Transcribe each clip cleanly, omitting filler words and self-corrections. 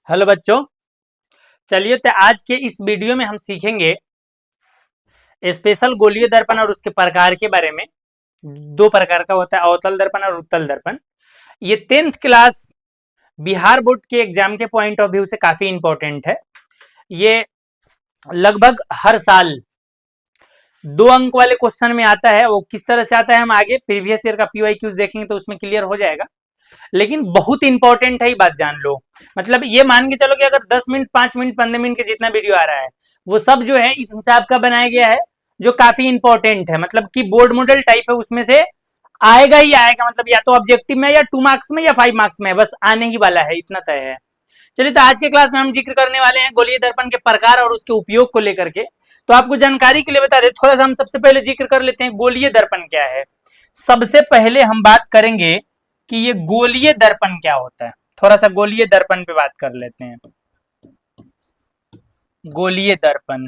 Hello बच्चों, चलिए तो आज के इस वीडियो में हम सीखेंगे स्पेशल गोलीय दर्पण और उसके प्रकार के बारे में। दो प्रकार का होता है, अवतल दर्पण और उत्तल दर्पण। ये 10th क्लास बिहार बोर्ड के एग्जाम के पॉइंट ऑफ व्यू से काफी इंपॉर्टेंट है। ये लगभग हर साल 2 अंक वाले क्वेश्चन में आता है। वो किस तरह से आता है हम आगे प्रीवियस ईयर का PYQs देखेंगे तो उसमें क्लियर हो जाएगा, लेकिन बहुत इंपॉर्टेंट है, ये बात जान लो। मतलब ये मान के चलो कि अगर 10 मिनट 5 मिनट 15 मिनट के जितना वीडियो आ रहा है वो सब जो है इस हिसाब का बनाया गया है जो काफी इंपॉर्टेंट है। मतलब कि बोर्ड मॉडल टाइप है, उसमें से आएगा ही आएगा। मतलब या तो ऑब्जेक्टिव में या 2 मार्क्स में या 5 मार्क्स में, बस आने ही वाला है, इतना तय है। चलिए, तो आज के क्लास में हम जिक्र करने वाले हैं गोलीय दर्पण के प्रकार और उसके उपयोग को लेकर के। तो आपको जानकारी के लिए बता दें, थोड़ा सा हम सबसे पहले जिक्र कर लेते हैं गोलीय दर्पण क्या है। सबसे पहले हम बात करेंगे कि ये गोलीय दर्पण क्या होता है। थोड़ा सा गोलीय दर्पण पे बात कर लेते हैं। गोलीय दर्पण,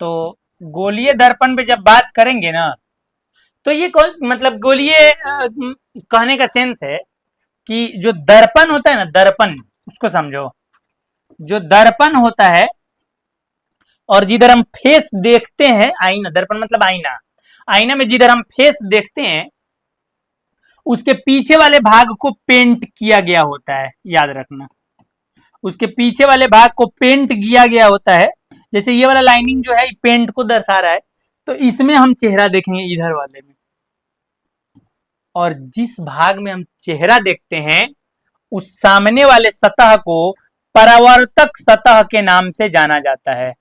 तो गोलीय दर्पण पे जब बात करेंगे ना, तो ये मतलब गोलीय कहने का सेंस है कि जो दर्पण होता है ना, दर्पण उसको समझो। जो दर्पण होता है और जिधर हम फेस देखते हैं, आईना, दर्पण मतलब आईना, आईना में जिधर हम फेस देखते हैं उसके पीछे वाले भाग को पेंट किया गया होता है, याद रखना। उसके पीछे वाले भाग को पेंट किया गया होता है। जैसे ये वाला लाइनिंग जो है पेंट को दर्शा रहा है, तो इसमें हम चेहरा देखेंगे इधर वाले में। और जिस भाग में हम चेहरा देखते हैं उस सामने वाले सतह को परावर्तक सतह के नाम से जाना जाता है।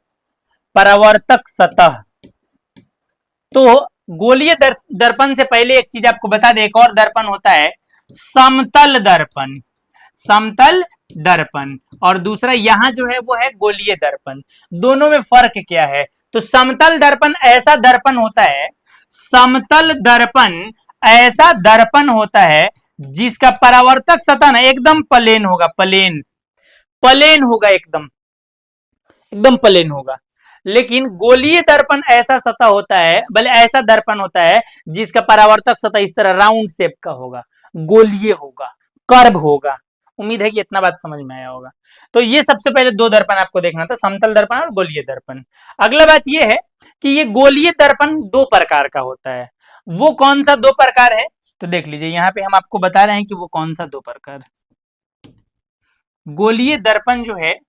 परावर्तक सतह। तो गोलीय दर्पण से पहले एक चीज आपको बता दें, एक और दर्पण होता है समतल दर्पण। समतल दर्पण और दूसरा यहां जो है वो है गोलीय दर्पण। दोनों में फर्क क्या है? तो समतल दर्पण ऐसा दर्पण होता है, समतल दर्पण ऐसा दर्पण होता है जिसका परावर्तक सतह ना एकदम प्लेन होगा। प्लेन प्लेन होगा, एकदम एकदम प्लेन होगा। लेकिन गोलीय दर्पण ऐसा सतह होता है, भले ऐसा दर्पण होता है जिसका परावर्तक सतह इस तरह राउंड शेप का होगा, गोलीय होगा, कर्व होगा। उम्मीद है कि इतना बात समझ में आया होगा। तो ये सबसे पहले 2 दर्पण आपको देखना था, समतल दर्पण और गोलीय दर्पण। अगला बात ये है कि ये गोलीय दर्पण 2 प्रकार का होता है। वो कौन सा 2 प्रकार है? तो देख लीजिए, यहां पे हम आपको बता रहे हैं कि वो कौन सा 2 प्रकार। गोलीय दर्पण जो है,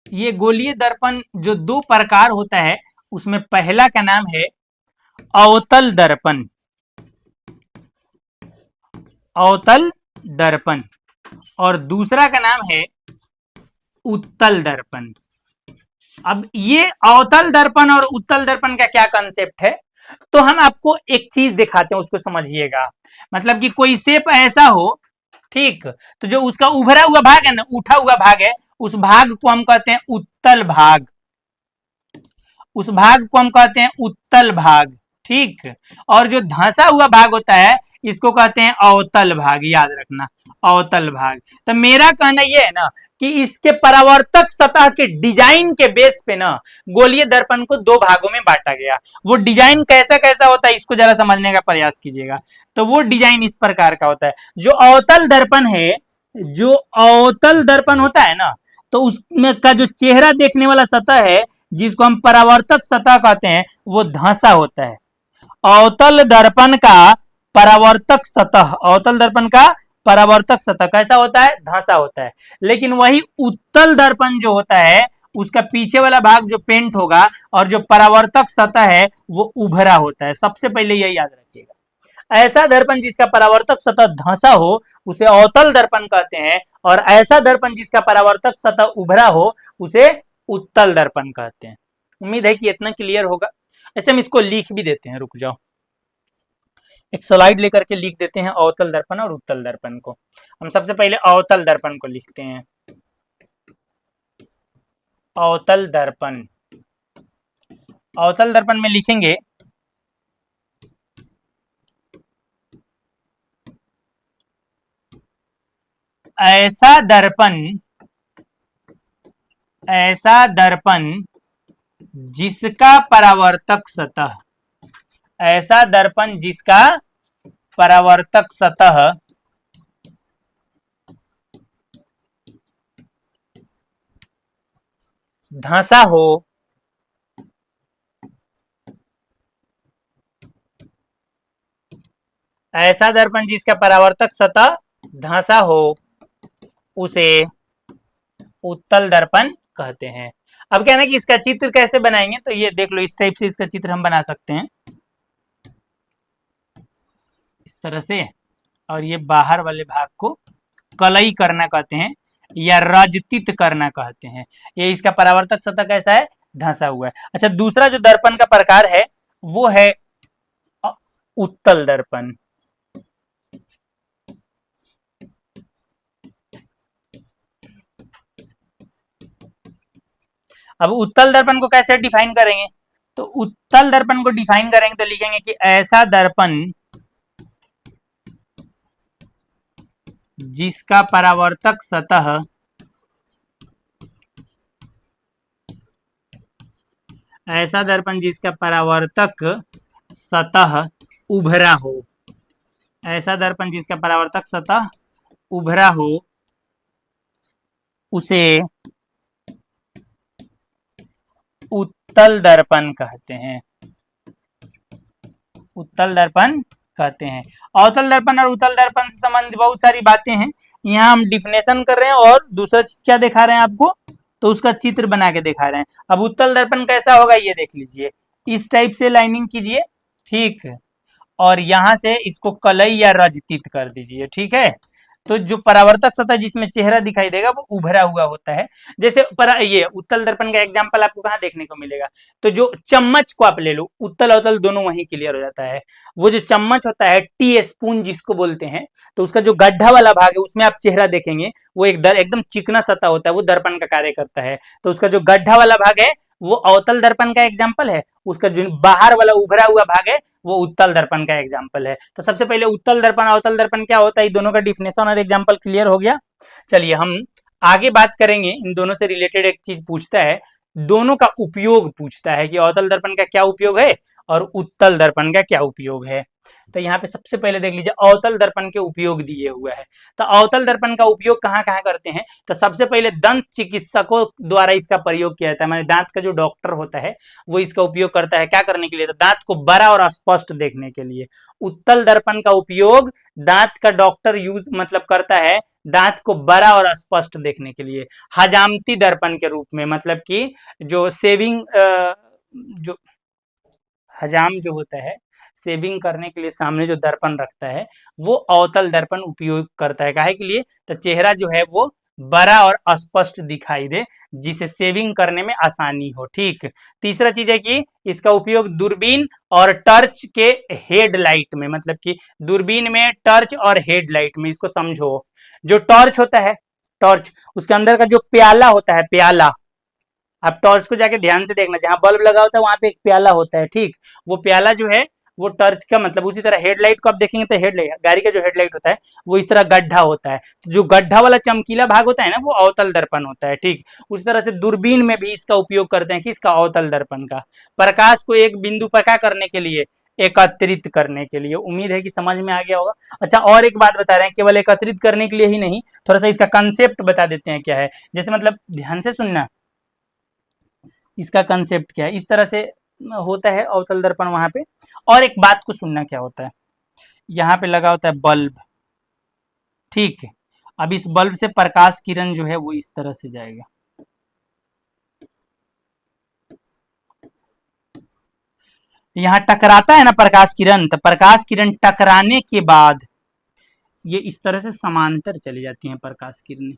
ये गोलीय दर्पण जो 2 प्रकार होता है उसमें पहला का नाम है अवतल दर्पण। अवतल दर्पण। और दूसरा का नाम है उत्तल दर्पण। अब ये अवतल दर्पण और उत्तल दर्पण का क्या कंसेप्ट है, तो हम आपको एक चीज दिखाते हैं, उसको समझिएगा। मतलब कि कोई शेप ऐसा हो, ठीक, तो जो उसका उभरा हुआ भाग है ना, उठा हुआ भाग है, उस भाग को हम कहते हैं उत्तल भाग। उस भाग को हम कहते हैं उत्तल भाग, ठीक। और जो धंसा हुआ भाग होता है इसको कहते हैं अवतल भाग, याद रखना, अवतल भाग। तो मेरा कहना यह है ना कि इसके परावर्तक सतह के डिजाइन के बेस पे ना गोलीय दर्पण को 2 भागों में बांटा गया। वो डिजाइन कैसा कैसा होता है इसको जरा समझने का प्रयास कीजिएगा। तो वो डिजाइन इस प्रकार का होता है। जो अवतल दर्पण है, जो अवतल दर्पण होता है ना, तो उसमें का जो चेहरा देखने वाला सतह है जिसको हम परावर्तक सतह कहते हैं वो धंसा होता है। अवतल दर्पण का परावर्तक सतह, अवतल दर्पण का परावर्तक सतह कैसा होता है? धंसा होता है। लेकिन वही उत्तल दर्पण जो होता है उसका पीछे वाला भाग जो पेंट होगा और जो परावर्तक सतह है वो उभरा होता है। सबसे पहले यही याद रखिएगा। ऐसा दर्पण जिसका परावर्तक सतह धंसा हो उसे अवतल दर्पण कहते हैं, और ऐसा दर्पण जिसका परावर्तक सतह उभरा हो उसे उत्तल दर्पण कहते हैं। उम्मीद है कि इतना क्लियर होगा। ऐसे हम इसको लिख भी देते हैं, रुक जाओ, एक स्लाइड लेकर के लिख देते हैं अवतल दर्पण और उत्तल दर्पण को। हम सबसे पहले अवतल दर्पण को लिखते हैं। अवतल दर्पण, अवतल दर्पण में लिखेंगे ऐसा दर्पण, ऐसा दर्पण जिसका परावर्तक सतह, ऐसा दर्पण जिसका परावर्तक सतह धंसा हो, ऐसा दर्पण जिसका परावर्तक सतह धंसा हो उसे उत्तल दर्पण कहते हैं। अब क्या है ना कि इसका चित्र कैसे बनाएंगे, तो ये देख लो, इस टाइप से इसका चित्र हम बना सकते हैं इस तरह से, और ये बाहर वाले भाग को कलई करना कहते हैं या रजतित करना कहते हैं। ये इसका परावर्तक सतह कैसा है, धंसा हुआ है। अच्छा, दूसरा जो दर्पण का प्रकार है वो है उत्तल दर्पण। अब उत्तल दर्पण को कैसे डिफाइन करेंगे, तो उत्तल दर्पण को डिफाइन करेंगे तो लिखेंगे कि ऐसा दर्पण जिसका परावर्तक सतह ऐसा दर्पण जिसका परावर्तक सतह उभरा हो, ऐसा दर्पण जिसका परावर्तक सतह उभरा हो उसे उत्तल दर्पण कहते हैं, उत्तल दर्पण कहते हैं। अवतल दर्पण और उत्तल दर्पण से संबंधित बहुत सारी बातें हैं, यहाँ हम डिफिनेशन कर रहे हैं और दूसरा चीज क्या दिखा रहे हैं आपको, तो उसका चित्र बना के दिखा रहे हैं। अब उत्तल दर्पण कैसा होगा ये देख लीजिए, इस टाइप से लाइनिंग कीजिए, ठीक, और यहां से इसको कलई या रजतित कर दीजिए, ठीक है। तो जो परावर्तक सतह जिसमें चेहरा दिखाई देगा वो उभरा हुआ होता है। जैसे ये उत्तल दर्पण का एग्जांपल आपको कहाँ देखने को मिलेगा, तो जो चम्मच को आप ले लो, उत्तल अवतल दोनों वहीं क्लियर हो जाता है। वो जो चम्मच होता है, टी स्पून जिसको बोलते हैं, तो उसका जो गड्ढा वाला भाग है उसमें आप चेहरा देखेंगे, वो एकदम चिकना सतह होता है, वो दर्पण का कार्य करता है। तो उसका जो गड्ढा वाला भाग है वो अवतल दर्पण का एग्जाम्पल है, उसका जो बाहर वाला उभरा हुआ भाग है वो उत्तल दर्पण का एग्जाम्पल है। तो सबसे पहले उत्तल दर्पण अवतल दर्पण क्या होता है, दोनों का डिफिनेशन और एग्जाम्पल क्लियर हो गया। चलिए हम आगे बात करेंगे, इन दोनों से रिलेटेड एक चीज पूछता है, दोनों का उपयोग पूछता है कि अवतल दर्पण का क्या उपयोग है और उत्तल दर्पण का क्या उपयोग है। तो यहाँ पे सबसे पहले देख लीजिए अवतल दर्पण के उपयोग दिए हुए हैं। तो अवतल दर्पण का उपयोग कहाँ कहाँ करते हैं, तो सबसे पहले दंत चिकित्सकों द्वारा इसका प्रयोग किया जाता है, माने दांत का जो डॉक्टर होता है वो इसका उपयोग करता है, क्या करने के लिए, तो दांत को बड़ा और स्पष्ट देखने के लिए। उत्तल दर्पण का उपयोग दांत का डॉक्टर यूज मतलब करता है दांत को बड़ा और स्पष्ट देखने के लिए। हजामती दर्पण के रूप में, मतलब कि जो सेविंग जो हजाम जो होता है, सेविंग करने के लिए सामने जो दर्पण रखता है वो अवतल दर्पण उपयोग करता है, काहे के लिए, तो चेहरा जो है वो बड़ा और स्पष्ट दिखाई दे, जिसे सेविंग करने में आसानी हो, ठीक। तीसरा चीज है कि इसका उपयोग दूरबीन और टर्च के हेडलाइट में, मतलब कि दूरबीन में टर्च और हेडलाइट में, इसको समझो, जो टॉर्च होता है, टॉर्च उसके अंदर का जो प्याला होता है, प्याला, आप टॉर्च को जाके ध्यान से देखना, जहां बल्ब लगा होता है वहां पे एक प्याला होता है, ठीक, वो प्याला जो है वो टर्च का मतलब, उसी तरह हेडलाइट को आप देखेंगे तो हेडलाइट, गाड़ी का जो हेडलाइट होता है वो इस तरह गड्ढा होता है, तो जो गड्ढा वाला चमकीला भाग होता है ना वो अवतल दर्पण होता है, ठीक। उस तरह से दूरबीन में भी इसका उपयोग करते हैं, किसका, अवतल दर्पण का, प्रकाश को एक बिंदु पर क्या करने के लिए, एकत्रित करने के लिए। उम्मीद है कि समझ में आ गया होगा। अच्छा, और एक बात बता रहे हैं, केवल एकत्रित करने के लिए ही नहीं, थोड़ा सा इसका कंसेप्ट बता देते हैं क्या है। जैसे मतलब ध्यान से सुनना, इसका कंसेप्ट क्या है, इस तरह से होता है अवतल दर्पण वहां पे। और एक बात को सुनना, क्या होता है, यहाँ पे लगा होता है बल्ब, ठीक है। अब इस बल्ब से प्रकाश किरण जो है वो इस तरह से जाएगा, यहाँ टकराता है ना प्रकाश किरण, तो प्रकाश किरण टकराने के बाद ये इस तरह से समांतर चली जाती हैं प्रकाश किरणें,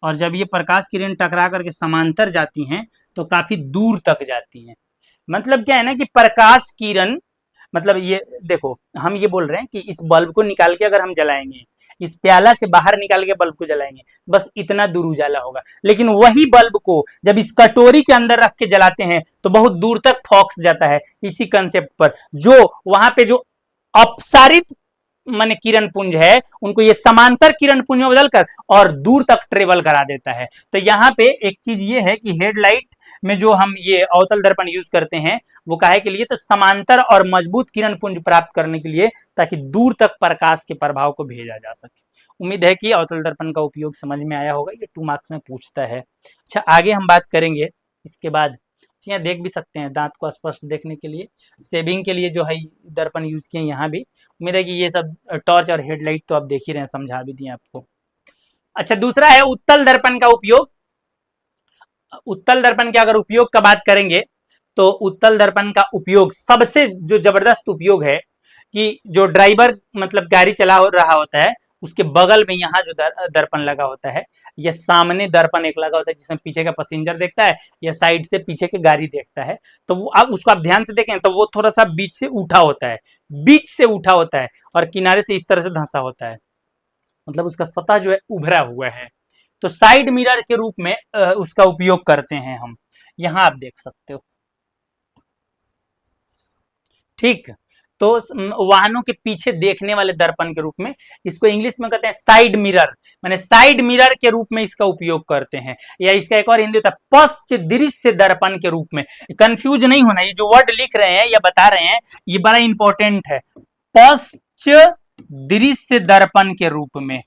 और जब ये प्रकाश किरण टकरा करके समांतर जाती हैं तो काफी दूर तक जाती हैं। मतलब क्या है ना कि प्रकाश किरण, मतलब ये देखो, हम ये बोल रहे हैं कि इस बल्ब को निकाल के अगर हम जलाएंगे, इस प्याला से बाहर निकाल के बल्ब को जलाएंगे, बस इतना दूर उजाला होगा, लेकिन वही बल्ब को जब इस कटोरी के अंदर रख के जलाते हैं तो बहुत दूर तक फोकस जाता है। इसी कंसेप्ट पर जो वहां पे जो अपसारित माने किरण पुंज है उनको ये समांतर किरण पुंज में बदलकर और दूर तक ट्रेवल करा देता है। तो यहाँ पे एक चीज ये है कि हेडलाइट में जो हम ये अवतल दर्पण यूज करते हैं वो काहे के लिए, तो समांतर और मजबूत किरण पुंज प्राप्त करने के लिए, ताकि दूर तक प्रकाश के प्रभाव को भेजा जा सके। उम्मीद है कि अवतल दर्पण का उपयोग समझ में आया होगा, ये 2 मार्क्स में पूछता है। अच्छा, आगे हम बात करेंगे इसके बाद यहाँ देख भी सकते हैं दांत को स्पष्ट देखने के लिए, सेविंग के लिए जो है दर्पण यूज किए यहाँ भी। उम्मीद है कि ये सब टॉर्च और हेडलाइट तो आप देख ही रहे हैं, समझा भी दिए आपको। अच्छा, दूसरा है उत्तल दर्पण का उपयोग। उत्तल दर्पण के अगर उपयोग का बात करेंगे तो उत्तल दर्पण का उपयोग सबसे जो जबरदस्त उपयोग है कि जो ड्राइवर मतलब गाड़ी चला रहा होता है उसके बगल में यहाँ जो दर्पण लगा होता है, या सामने दर्पण एक लगा होता है जिसमें पीछे का पैसेंजर देखता है या साइड से पीछे के गाड़ी देखता है, तो वो आप उसको आप ध्यान से देखें तो वो थोड़ा सा बीच से उठा होता है, बीच से उठा होता है और किनारे से इस तरह से धंसा होता है, मतलब उसका सतह जो है उभरा हुआ है। तो साइड मिरर के रूप में उसका उपयोग करते हैं हम, यहां आप देख सकते हो। ठीक, तो वाहनों के पीछे देखने वाले दर्पण के रूप में, इसको इंग्लिश में कहते हैं साइड मिरर, माने साइड मिरर के रूप में इसका उपयोग करते हैं। या इसका एक और हिंदी होता है पश्च दृश्य दर्पण के रूप में। कंफ्यूज नहीं होना, ये जो वर्ड लिख रहे हैं या बता रहे हैं ये बड़ा इंपॉर्टेंट है। पश्च दृश्य दर्पण के रूप में,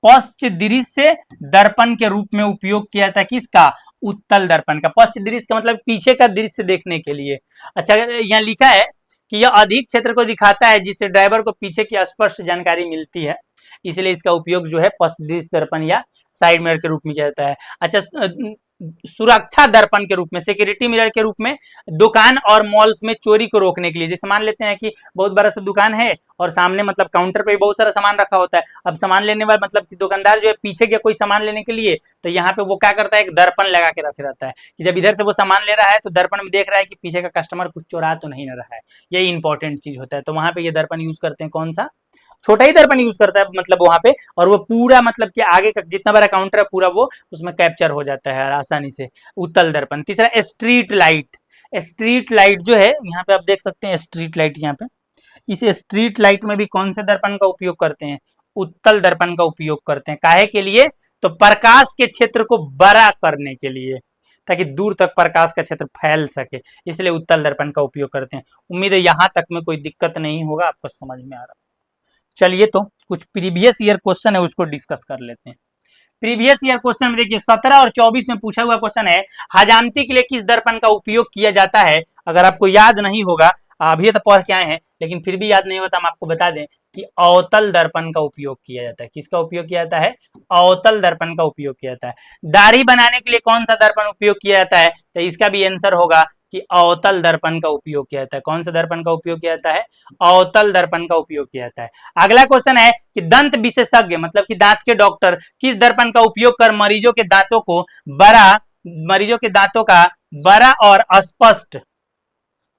पश्च दृश्य दर्पण के रूप में उपयोग किया था किसका? उत्तल दर्पण का। पश्च दृश्य का मतलब पीछे का दृश्य देखने के लिए। अच्छा, यहाँ लिखा है कि यह अधिक क्षेत्र को दिखाता है जिससे ड्राइवर को पीछे की स्पष्ट जानकारी मिलती है, इसलिए इसका उपयोग जो है पश्च दृश्य दर्पण या साइड मिरर के रूप में किया जाता है। अच्छा, सुरक्षा दर्पण के रूप में, सिक्योरिटी मिरर के रूप में दुकान और मॉल्स में चोरी को रोकने के लिए। जैसे मान लेते हैं कि बहुत बड़ा सा दुकान है और सामने मतलब काउंटर पे बहुत सारा सामान रखा होता है, अब सामान लेने वाला मतलब कि दुकानदार जो है पीछे गया कोई सामान लेने के लिए, तो यहाँ पे वो क्या करता है, एक दर्पण लगा के रख रहता है कि जब इधर से वो सामान ले रहा है तो दर्पण में देख रहा है कि पीछे का कस्टमर कुछ चोरा तो नहीं रहा है, यही इंपॉर्टेंट चीज होता है। तो वहां पे ये दर्पण यूज करते हैं, कौन सा? छोटा ही दर्पण यूज करता है मतलब वहां पे, और वो पूरा मतलब कि आगे का जितना बड़ा काउंटर है पूरा वो उसमें कैप्चर हो जाता है आसानी से, उत्तल दर्पण। तीसरा स्ट्रीट लाइट। स्ट्रीट लाइट जो है यहाँ पे आप देख सकते हैं, स्ट्रीट लाइट यहाँ पे, इस स्ट्रीट लाइट में भी कौन से दर्पण का उपयोग करते हैं? उत्तल दर्पण का उपयोग करते हैं। काहे के लिए? तो प्रकाश के क्षेत्र को बड़ा करने के लिए, ताकि दूर तक प्रकाश का क्षेत्र फैल सके, इसलिए उत्तल दर्पण का उपयोग करते हैं। उम्मीद है यहां तक में कोई दिक्कत नहीं होगा, आपको समझ में आ रहा। चलिए, तो कुछ प्रीवियस ईयर क्वेश्चन है उसको डिस्कस कर लेते हैं। प्रीवियस ईयर क्वेश्चन में देखिए 17 और 24 में पूछा हुआ क्वेश्चन है, हजामती के लिए किस दर्पण का उपयोग किया जाता है? अगर आपको याद नहीं होगा, अभी तो पढ़ के आए हैं लेकिन फिर भी याद नहीं होता, हम आपको बता दें कि अवतल दर्पण का उपयोग किया जाता है। किसका उपयोग किया जाता है? अवतल दर्पण का उपयोग किया जाता है। दाढ़ी बनाने के लिए कौन सा दर्पण उपयोग किया जाता है? तो इसका भी आंसर होगा कि अवतल दर्पण का उपयोग किया जाता है। कौन सा दर्पण का उपयोग किया जाता है? अवतल दर्पण का उपयोग किया जाता है। अगला क्वेश्चन है कि दंत विशेषज्ञ मतलब कि दांत के डॉक्टर किस दर्पण का उपयोग कर मरीजों के दांतों का बड़ा और स्पष्ट,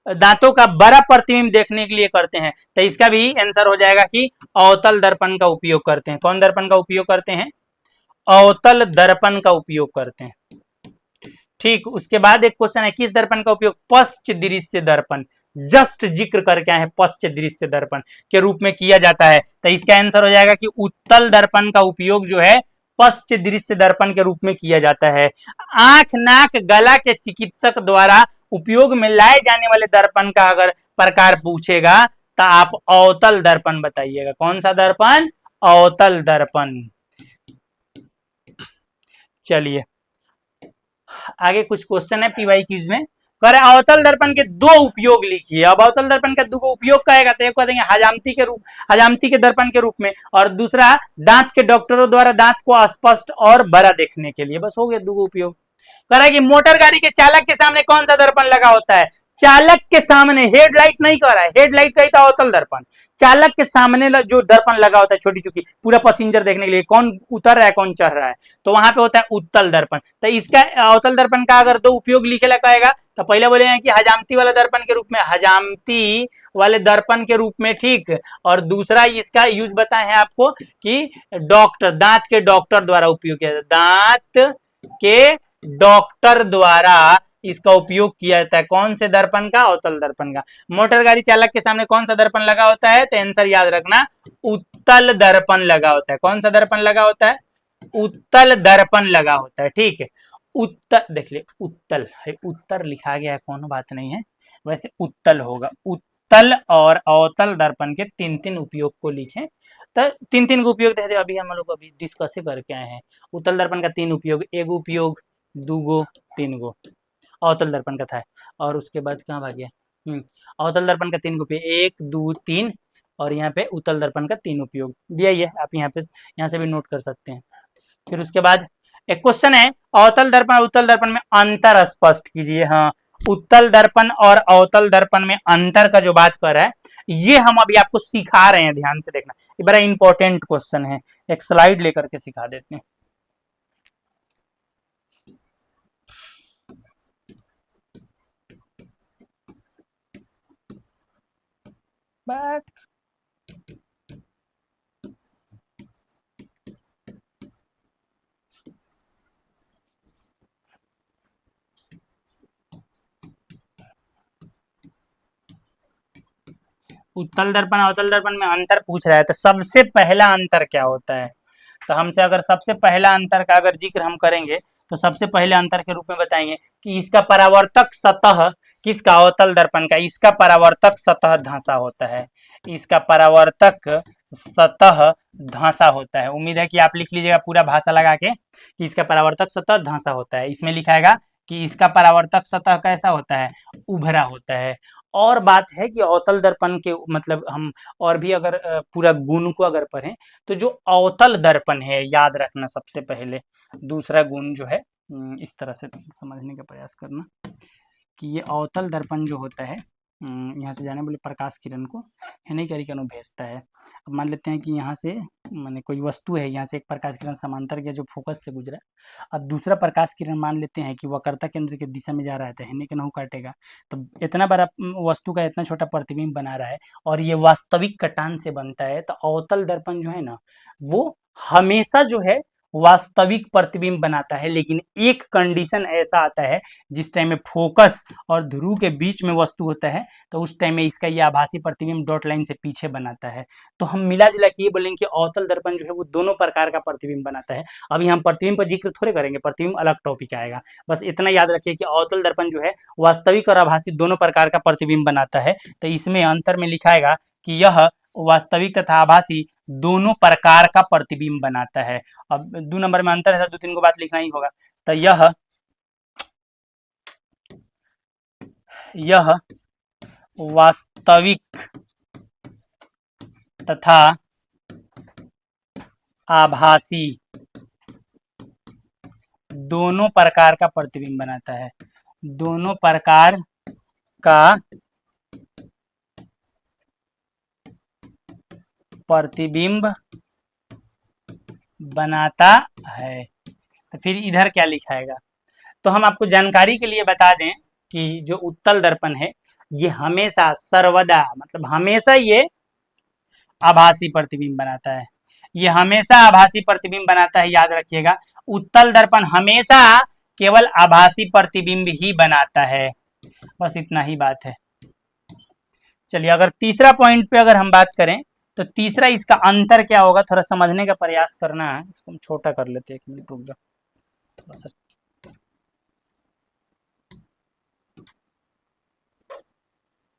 दांतों का बड़ा प्रतिबिंब देखने के लिए करते हैं? तो इसका भी आंसर हो जाएगा कि अवतल दर्पण का उपयोग करते हैं। कौन दर्पण का उपयोग करते हैं? अवतल दर्पण का उपयोग करते हैं। ठीक, उसके बाद एक क्वेश्चन है, किस दर्पण का उपयोग पश्च दृश्य दर्पण, जस्ट जिक्र करके आए हैं, पश्च दृश्य दर्पण के रूप में किया जाता है? तो इसका आंसर हो जाएगा कि उत्तल दर्पण का उपयोग जो है पश्च दृश्य दर्पण के रूप में किया जाता है। आंख, नाक, गला के चिकित्सक द्वारा उपयोग में लाए जाने वाले दर्पण का अगर प्रकार पूछेगा तो आप अवतल दर्पण बताइएगा। कौन सा दर्पण? अवतल दर्पण। चलिए, आगे कुछ क्वेश्चन है पीवाई क्यूज में, कह रहे अवतल दर्पण के दो उपयोग लिखिए। अब अवतल दर्पण का दो उपयोग कहेगा तो एक कह देंगे हजामती के दर्पण के रूप में, और दूसरा दांत के डॉक्टरों द्वारा दांत को स्पष्ट और बड़ा देखने के लिए। बस हो गया दो उपयोग। कह रहा है कि मोटर गाड़ी के चालक के सामने कौन सा दर्पण लगा होता है? चालक के सामने, हेडलाइट नहीं कह रहा है, हेडलाइट कही था अवतल दर्पण, चालक के सामने जो दर्पण लगा होता है छोटी चुकी, पूरा पैसेंजर देखने के लिए, कौन उतर रहा है कौन चढ़ रहा है, तो वहां पे होता है उत्तल दर्पण। तो इसका अवतल दर्पण का अगर दो उपयोग लिखेला कहेगा तो पहले बोले कि हजामती वाले दर्पण के रूप में, हजामती वाले दर्पण के रूप में, ठीक, और दूसरा इसका यूज बताए हैं आपको कि डॉक्टर, दांत के डॉक्टर द्वारा उपयोग किया जाता है, दांत के डॉक्टर द्वारा इसका उपयोग किया जाता है। कौन से दर्पण का? अवतल दर्पण का। मोटर गाड़ी चालक के सामने कौन सा दर्पण लगा होता है? तो आंसर याद रखना, उत्तल दर्पण लगा होता है। कौन सा दर्पण लगा होता है? उत्तल दर्पण लगा होता है। ठीक है, उत्तर देख ले, उत्तल है, उत्तर लिखा गया है, कोनो बात नहीं है, वैसे उत्तल होगा। उत्तल और अवतल दर्पण के तीन तीन उपयोग को लिखें, तो तीन तीन को उपयोग देते अभी हम लोग अभी डिस्कस करके आए हैं। उत्तल दर्पण का तीन उपयोग, एक उपयोग, दूगो, तीन गो। अवतल दर्पण का था। और उसके बाद कहाँ भाग गया, अवतल दर्पण का 3 उपयोग, 1 2 3, और यहाँ पे उत्तल दर्पण का 3 उपयोग दिया ही है, आप यहाँ से भी नोट कर सकते हैं। फिर उसके बाद एक क्वेश्चन है, अवतल दर्पण और उत्तल दर्पण में अंतर स्पष्ट कीजिए। हाँ, उत्तल दर्पण और अवतल दर्पण में अंतर का जो बात कर रहा है, ये हम अभी आपको सिखा रहे हैं, ध्यान से देखना, ये बड़ा इंपॉर्टेंट क्वेश्चन है, एक स्लाइड लेकर के सिखा देते हैं। बैक उत्तल दर्पण अवतल दर्पण में अंतर पूछ रहा है, तो सबसे पहला अंतर क्या होता है, तो हमसे अगर सबसे पहला अंतर का अगर जिक्र हम करेंगे, तो सबसे पहले अंतर के रूप में बताएंगे कि इसका परावर्तक सतह, किसका, अवतल दर्पण का, इसका परावर्तक सतह धंसा होता है, इसका परावर्तक सतह धंसा होता है। उम्मीद है कि आप लिख लीजिएगा पूरा भाषा लगा के कि इसका परावर्तक सतह धंसा होता है। इसमें लिखाएगा कि इसका परावर्तक सतह कैसा होता है, उभरा होता है। और बात है कि अवतल दर्पण के मतलब हम और भी अगर पूरा गुण को अगर पढ़ें, तो जो अवतल दर्पण है, याद रखना सबसे पहले दूसरा गुण जो है, इस तरह से समझने का प्रयास करना कि ये अवतल दर्पण जो होता है, यहाँ से जाने वाले प्रकाश किरण को हेनी करी अनु भेजता है। अब मान लेते हैं कि यहाँ से माने कोई वस्तु है, यहाँ से एक प्रकाश किरण समांतर गया जो फोकस से गुजरा, अब दूसरा प्रकाश किरण मान लेते हैं कि वक्रता केंद्र की दिशा में जा रहा है, तो हेनी के नहु काटेगा, तो इतना बड़ा वस्तु का इतना छोटा प्रतिबिंब बना रहा है और ये वास्तविक कटान से बनता है, तो अवतल दर्पण जो है ना, वो हमेशा जो है वास्तविक प्रतिबिंब बनाता है। लेकिन एक कंडीशन ऐसा आता है जिस टाइम में फोकस और ध्रुव के बीच में वस्तु होता है, तो उस टाइम में इसका ये आभासी प्रतिबिंब डॉट लाइन से पीछे बनाता है। तो हम मिला जुला के ये बोलेंगे कि अवतल दर्पण जो है वो दोनों प्रकार का प्रतिबिंब बनाता है। अभी हम प्रतिबिंब पर जिक्र थोड़े करेंगे, प्रतिबिंब अलग टॉपिक आएगा, बस इतना याद रखिए कि अवतल दर्पण जो है वास्तविक और आभासी दोनों प्रकार का प्रतिबिंब बनाता है। तो इसमें अंतर में लिखाएगा कि यह वास्तविक तथा आभासी दोनों प्रकार का प्रतिबिंब बनाता है। अब 2 नंबर में अंतर है, 2-3 को बात लिखना ही होगा। तो यह वास्तविक तथा आभासी दोनों प्रकार का प्रतिबिंब बनाता है, दोनों प्रकार का प्रतिबिंब बनाता है। तो फिर इधर क्या लिखाएगा, तो हम आपको जानकारी के लिए बता दें कि जो उत्तल दर्पण है ये हमेशा सर्वदा मतलब हमेशा ये आभासी प्रतिबिंब बनाता है, ये हमेशा आभासी प्रतिबिंब बनाता है, याद रखिएगा। उत्तल दर्पण हमेशा केवल आभासी प्रतिबिंब ही बनाता है, बस इतना ही बात है। चलिए अगर तीसरा पॉइंट पे अगर हम बात करें, तो तीसरा इसका अंतर क्या होगा, थोड़ा समझने का प्रयास करना है। इसको हम छोटा कर लेते हैं, 1 मिनट रुक जाओ थोड़ा सा।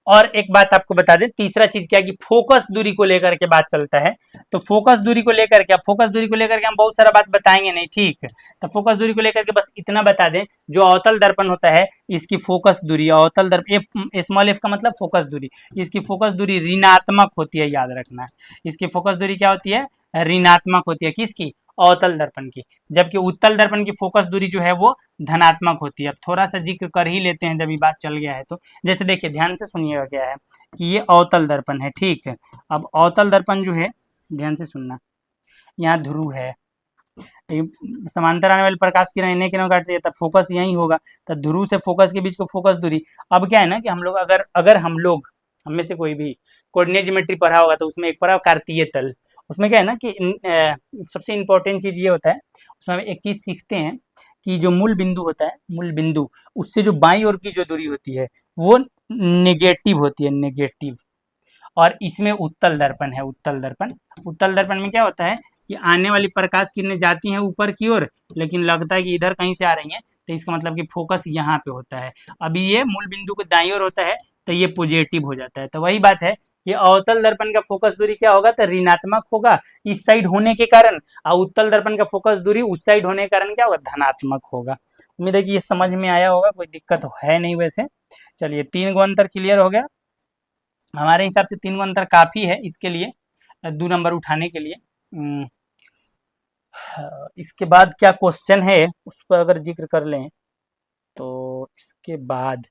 और एक बात आपको बता दें, तीसरा चीज क्या है कि फोकस दूरी को लेकर के बात चलता है। तो फोकस दूरी को लेकर के, फोकस दूरी को लेकर के हम बहुत सारा बात बताएंगे नहीं, ठीक। तो फोकस दूरी को लेकर के बस इतना बता दें, जो अवतल दर्पण होता है इसकी फोकस दूरी, अवतल दर्पण एफ स्मॉल एफ का मतलब फोकस दूरी, इसकी फोकस दूरी ऋणात्मक होती है, याद रखना। इसकी फोकस दूरी क्या होती है, ऋणात्मक होती है, किसकी, अवतल दर्पण की। जबकि उत्तल दर्पण की फोकस दूरी जो है वो धनात्मक होती है। अब थोड़ा सा जिक्र कर ही लेते हैं, जब ये बात चल गया है तो। जैसे देखिए ध्यान से सुनिएगा क्या है कि ये अवतल दर्पण है, ठीक है। अब अवतल दर्पण जो है, ध्यान से सुनना, यहाँ ध्रुव है, समांतर आने वाले प्रकाश किरण इन्हें किरणों काटती है, तब फोकस यही होगा। तो ध्रुव से फोकस के बीच को फोकस दूरी। अब क्या है ना कि हम लोग अगर हम लोग हम में से कोई भी कोऑर्डिनेट ज्योमेट्री पढ़ा होगा, तो उसमें एक पढ़ा कार्तीय तल। उसमें क्या है ना कि सबसे इंपॉर्टेंट चीज ये होता है, उसमें हम एक चीज सीखते हैं कि जो मूल बिंदु होता है, मूल बिंदु उससे जो बाईं ओर की जो दूरी होती है वो नेगेटिव होती है, नेगेटिव। और इसमें उत्तल दर्पण है, उत्तल दर्पण। उत्तल दर्पण में क्या होता है कि आने वाली प्रकाश किरणें जाती हैं ऊपर की ओर, लेकिन लगता है कि इधर कहीं से आ रही हैं, तो इसका मतलब कि फोकस यहाँ पे होता है। अभी ये मूल बिंदु के दाईं ओर होता है, तो ये पॉजिटिव हो जाता है। तो वही बात है ये अवतल दर्पण का फोकस दूरी क्या होगा, तो ऋणात्मक होगा इस साइड होने के कारण, और उत्तल दर्पण का फोकस दूरी उस साइड होने के कारण क्या होगा, धनात्मक होगा। उम्मीद है कि ये समझ में आया होगा, कोई दिक्कत है नहीं वैसे। चलिए 3 गो अंतर क्लियर हो गया। हमारे हिसाब से 3 गो अंतर काफी है इसके लिए, 2 नंबर उठाने के लिए। इसके बाद क्या क्वेश्चन है उस पर अगर जिक्र कर लें तो इसके बाद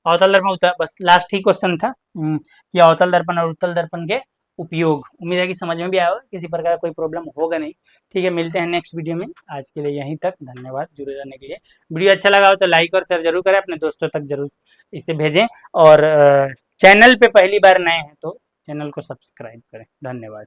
अवतल दर्पण बस लास्ट ही क्वेश्चन था कि अवतल दर्पण और उत्तल दर्पण के उपयोग। उम्मीद है कि समझ में भी आया होगा, किसी प्रकार का कोई प्रॉब्लम होगा नहीं। ठीक है, मिलते हैं नेक्स्ट वीडियो में। आज के लिए यहीं तक, धन्यवाद जुड़े रहने के लिए। वीडियो अच्छा लगा हो तो लाइक और शेयर जरूर करें, अपने दोस्तों तक जरूर इसे भेजें, और चैनल पे पहली बार नए हैं तो चैनल को सब्सक्राइब करें। धन्यवाद।